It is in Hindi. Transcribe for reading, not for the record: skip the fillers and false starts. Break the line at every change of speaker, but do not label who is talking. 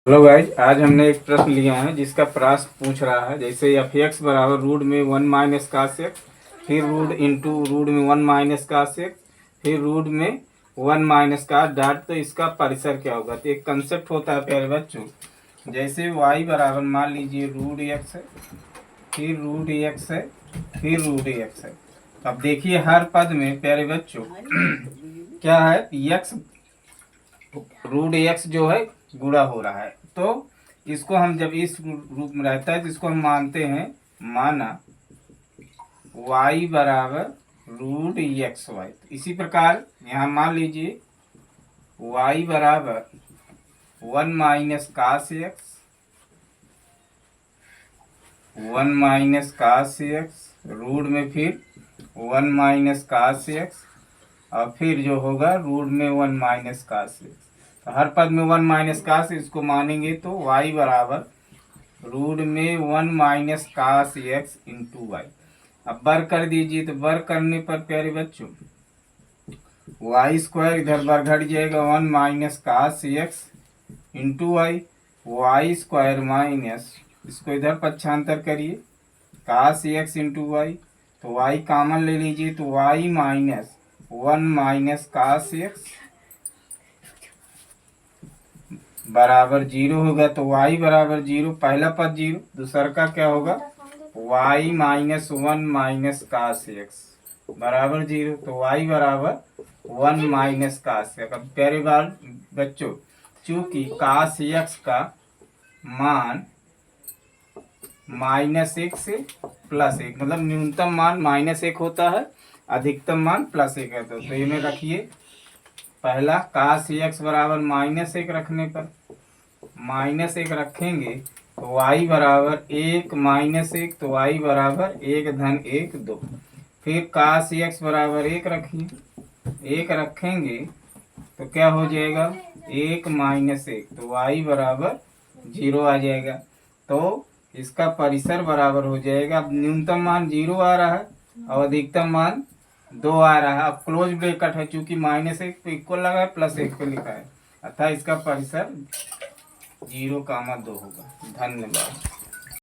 हेलो गाइज, आज हमने एक प्रश्न लिया है जिसका प्रश्न पूछ रहा है जैसे एफ एक्स बराबर रूट में 1 - cos x, फिर रूट इंटू रूट में 1 - cos x, फिर रूट में 1 - cos तो इसका परिसर क्या होगा। तो एक कंसेप्ट होता है प्यारे बच्चों, जैसे y बराबर मान लीजिए रूट एक्स है, फिर रूट एक्स है, फिर रूट एक्स है। अब देखिए हर पद में प्यारे बच्चों क्या है, एक्स रूट एक्स जो है गुणा हो रहा है। तो इसको हम जब इस रूप में रहता है तो इसको हम मानते हैं, माना y बराबर रूट एक्स वाई। तो इसी प्रकार यहाँ मान लीजिए y बराबर 1 - cos x, 1 - cos x root में फिर 1 - cos x और फिर जो होगा रूट में 1 - cos x। तो हर पद में 1 - cos इसको मानेंगे तो y बराबर रूट में 1 - cos x इंटू वाई। अब वर्ग कर दीजिए, तो वर्ग करने पर प्यारे बच्चों वाई स्क्वायर इधर वर्ग घट जाएगा, 1 - cos x into y. Y square minus इसको इधर पक्षांतर करिए cos x इंटू वाई, तो y कॉमन ले लीजिए तो y माइनस 1 - cos x बराबर 0 होगा। तो y बराबर 0, पहला पद 0, दूसरा का क्या होगा y माइनस 1 - cos x बराबर 0। तो y बराबर 1 - cos x। अब प्यारे बार बच्चों, चूंकि cos x का मान -1 से +1, मतलब न्यूनतम मान -1 होता है, अधिकतम मान +1 है। तो ये में रखिए, पहला cos x बराबर -1 रखने पर -1 रखेंगे तो y बराबर 1 - 1, तो y बराबर 1 - 1 2। फिर cos x बराबर 1 रखिए, 1 रखेंगे तो क्या हो जाएगा 1 - 1, तो y बराबर 0 आ जाएगा। तो इसका परिसर बराबर हो जाएगा, अब न्यूनतम मान 0 आ रहा है और अधिकतम मान 2 आ रहा है। अब क्लोज ब्रैकेट है, चूंकि -1 पे इक्वल लगा है, +1 पे लिखा है, अतः इसका परिसर 0, 2 होगा। धन्यवाद।